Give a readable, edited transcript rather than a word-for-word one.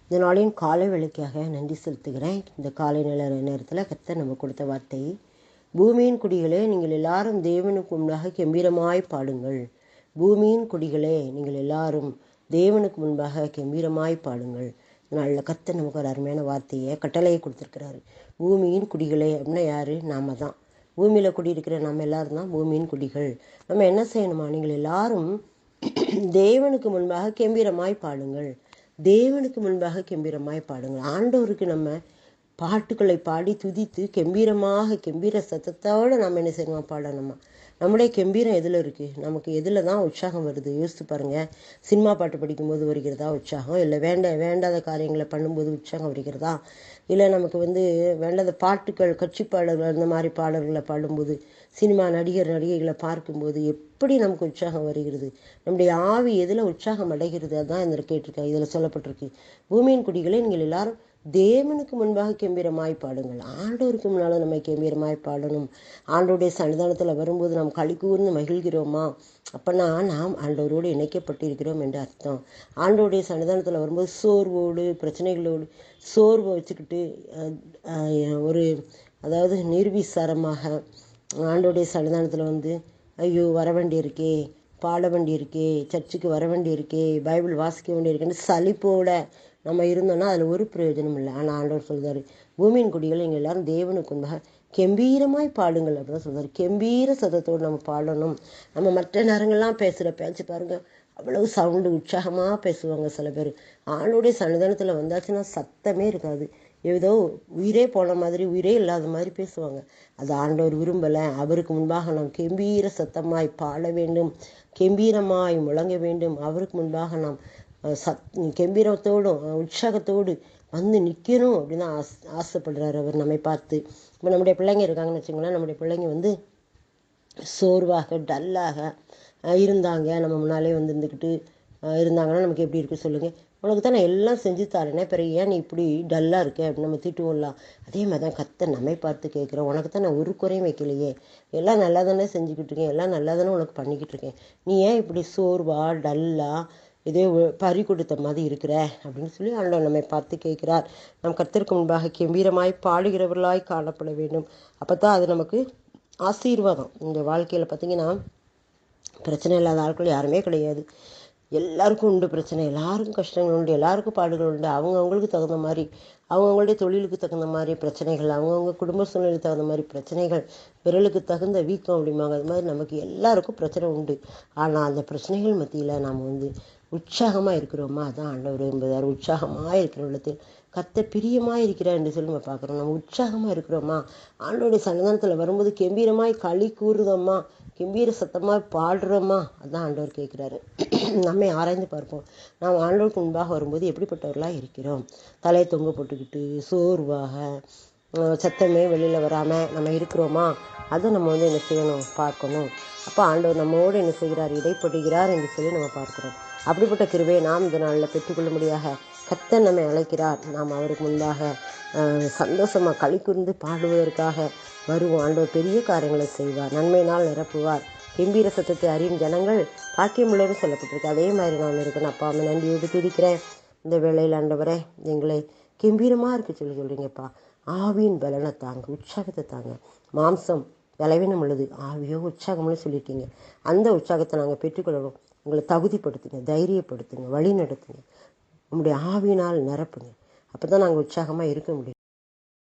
இந்த நாளின் காலை வேளைக்காக நன்றி செலுத்துகிறேன். இந்த காலை நேரத்தில் கர்த்தர் நம்ம கொடுத்த வார்த்தை, பூமியின் குடிகளே நீங்கள் எல்லாரும் தேவனுக்கு முன்பாக கெம்பீரமாய் பாடுங்கள். பூமியின் குடிகளே நீங்கள் எல்லாரும் தேவனுக்கு முன்பாக கெம்பீரமாய் பாடுங்கள். நல்ல கர்த்தர் நமக்கு ஒரு அருமையான வார்த்தையை கட்டளையை கொடுத்துருக்கிறாரு. பூமியின் குடிகளே அப்படின்னா யாரு? நாம தான். பூமியில் குடியிருக்கிற நம்ம எல்லாரும் தான் பூமியின் குடிகள். நம்ம என்ன செய்யணுமா? நீங்கள் எல்லாரும் தேவனுக்கு முன்பாக கெம்பீரமாய் பாடுங்கள். தேவனுக்கு முன்பாக கெம்பீரமாய் பாடுங்கள். ஆண்டவருக்கு நம்ம பாட்டுக்களை பாடி துதித்து கெம்பீர சத்தத்தோடு நம்ம என்ன செய்யணுமா? பாடணுமா? நம்முடைய கெம்பீரம் எதில் இருக்குது? நமக்கு எதில் தான் உற்சாகம் வருது? யோசித்து பாருங்கள். சினிமா பாட்டு படிக்கும்போது வருகிறதா உற்சாகம்? இல்லை வேண்டாத காரியங்களை பண்ணும்போது உற்சாகம் வருகிறதா? இல்லை நமக்கு வேண்டாத பாட்டுக்கள், கட்சி பாடல்கள், அந்த மாதிரி பாடல்களை பாடும்போது, சினிமா நடிகைகளை பார்க்கும்போது எப்படி நமக்கு உற்சாகம் வருகிறது? நம்முடைய ஆவி எதில் உற்சாகம் அடைகிறது? அதுதான் இதில் கேட்டிருக்கேன். இதில் சொல்லப்பட்டிருக்கு, பூமியின் குடிகளை நீங்கள் எல்லாரும் தேவனுக்கு முன்பாக கெம்பீரமாய் பாடுங்கள். ஆண்டவருக்கு முன்னால் நம்ம கெம்பீரமாய் பாடணும். ஆண்டோடைய சன்னிதானத்தில் வரும்போது நாம் களி கூர்ந்து மகிழ்கிறோமா? அப்போனா நாம் ஆண்டவரோடு இணைக்கப்பட்டிருக்கிறோம் என்று அர்த்தம். ஆண்டோடைய சன்னிதானத்தில் வரும்போது சோர்வோடு, பிரச்சனைகளோடு, சோர்வை வச்சுக்கிட்டு அதாவது நிர்விசாரமாக ஆண்டோடைய சன்னிதானத்தில் ஐயோ வர வேண்டியிருக்கே, பாட வேண்டியிருக்கே, சர்ச்சுக்கு வர வேண்டியிருக்கே, பைபிள் வாசிக்க வேண்டியிருக்கேன்னு சலிப்போட நம்ம இருந்தோம்னா அதில் ஒரு பிரயோஜனம் இல்லை. ஆனால் ஆண்டவர் சொல்கிறாரு, பூமியின் குடிகள் நீங்கள் எல்லாரும் தேவனுக்கு முன்பாக கெம்பீரமாய் பாடுங்கள் அப்படின்னு சொல்கிறார். கெம்பீர சத்தத்தோடு நம்ம பாடணும். நம்ம மற்ற நேரங்கள்லாம் பேசுகிற பேச்சு பாருங்கள், அவ்வளவு சவுண்டு உற்சாகமாக பேசுவாங்க சில பேர். ஆளுடைய சன்னிதானத்தில் வந்தாச்சுன்னா சத்தமே இருக்காது. ஏதோ உயிரே போன மாதிரி, உயிரே இல்லாத மாதிரி பேசுவாங்க. அது ஆண்டவர் விரும்பலை. அவருக்கு முன்பாக நாம் கெம்பீர சத்தமாய் பாட வேண்டும், கெம்பீரமாய் முழங்க வேண்டும். அவருக்கு முன்பாக நாம் கெம்பீரத்தோடும் உற்சாகத்தோடு நிற்கணும் அப்படின்னு ஆசைப்படுறாரு அவர் நம்மை பார்த்து. இப்போ நம்முடைய பிள்ளைங்க இருக்காங்கன்னு வச்சுக்கோங்களேன். நம்முடைய பிள்ளைங்க சோர்வாக, டல்லாக இருந்தாங்க, நம்ம முன்னாலே இருந்துக்கிட்டு இருந்தாங்கன்னா நமக்கு எப்படி இருக்குது சொல்லுங்கள்? உனக்கு தான் நான் எல்லாம் செஞ்சு தரேனே, பிறகு ஏன் நீ இப்படி டல்லாக இருக்க அப்படின்னு நம்ம திட்டுவோம்லாம். அதே மாதிரி தான் கர்த்தர் நம்மை பார்த்து கேட்குறேன், உனக்கு தான் நான் ஒரு குறையும் வைக்கலையே, எல்லாம் நல்லா தானே செஞ்சுக்கிட்டு இருக்கேன், எல்லாம் நல்லா தானே உனக்கு பண்ணிக்கிட்டு இருக்கேன், நீ ஏன் இப்படி சோர்வா டல்லாக இதே பறி கொடுத்த மாதிரி இருக்கிற அப்படின்னு சொல்லி ஆண்டவர் நம்மை பார்த்து கேட்கிறார். நம் கர்த்தருக்கு முன்பாக கெம்பீரமாய் பாடுகிறவர்களாய் காணப்பட வேண்டும். அப்போ தான் அது நமக்கு ஆசீர்வாதம். இந்த வாழ்க்கையில் பார்த்திங்கன்னா பிரச்சனை இல்லாத ஆட்கள் யாருமே கிடையாது. எல்லாருக்கும் உண்டு பிரச்சனை, எல்லாருக்கும் கஷ்டங்கள் உண்டு, எல்லாருக்கும் பாடுகள் உண்டு. அவங்கவுங்களுக்கு தகுந்த மாதிரி, அவங்கவுங்களுடைய தொழிலுக்கு தகுந்த மாதிரி பிரச்சனைகள், அவங்கவுங்க குடும்ப சூழ்நிலைக்கு தகுந்த மாதிரி பிரச்சனைகள், விரலுக்கு தகுந்த வீக்கம் அப்படிம்பாங்க. அது மாதிரி நமக்கு எல்லாருக்கும் பிரச்சனை உண்டு. ஆனால் அந்த பிரச்சனைகள் மத்தியில் நாம் உற்சாகமாக இருக்கிறோமா? அதான் ஆண்டவர் விரும்புகிறார். உற்சாகமாக இருக்கிற உள்ளத்தில் கர்த்தர் பிரியமாக இருக்கிறார் என்று சொல்லி நம்ம பார்க்குறோம். நம்ம உற்சாகமாக இருக்கிறோமா? ஆண்டோடைய சன்னிதானத்தில் வரும்போது கெம்பீரமாய் களி கூறுதோமா? கெம்பீர சத்தமாக பாடுறோமா? அதான் ஆண்டவர் கேட்குறாரு. நம்மை ஆராய்ந்து பார்ப்போம். நாம் ஆண்டவருக்கு முன்பாக வரும்போது எப்படிப்பட்டவர்களாக இருக்கிறோம்? தலையை தொங்க போட்டுக்கிட்டு சோர்வாக, சத்தமே வெளியில் வராமல் நம்ம இருக்கிறோமா? அதை நம்ம என்ன செய்யணும்? பார்க்கணும். அப்போ ஆண்டவர் நம்மோடு என்ன செய்கிறார்? இடைப்படுகிறார் என்று சொல்லி நம்ம பார்க்குறோம். அப்படிப்பட்ட கிருபையை நாம் இந்த நாளில் பெற்றுக்கொள்ளும்படியாக கர்த்தர் நம்மை அழைக்கிறார். நாம் அவருக்கு முன்பாக சந்தோஷமாக களி கூர்ந்து பாடுவதற்காக வருவோம். ஆண்டவர் பெரிய காரியங்களை செய்வார், நன்மையினால் நிரப்புவார். கெம்பீர சத்தத்தை அறியும் ஜனங்கள் பாக்கியம் உள்ளவரும் சொல்லப்பட்டிருக்கு. அதே மாதிரி நான் இருக்கணும். அப்பா அம்மா நன்றியோடு துதிக்கிறேன். இந்த வேளையில் ஆண்டவரே எங்களை கெம்பீரமாக இருக்க சொல்கிறீங்கப்பா. ஆவியின் பலனை தாங்க, உற்சாகத்தை தாங்க. மாம்சம் பலவீனம் உள்ளது, ஆவியோ உற்சாகம்னு சொல்லியிருக்கீங்க. அந்த உற்சாகத்தை நாங்கள் பெற்றுக்கொள்கிறோம். உங்களை தகுதிப்படுத்துங்க, தைரியப்படுத்துங்க, வழி நடத்துங்க, உங்களுடைய ஆவியினால் நிரப்புங்க. அப்போ தான் நாங்கள் உற்சாகமாக இருக்க முடியும்.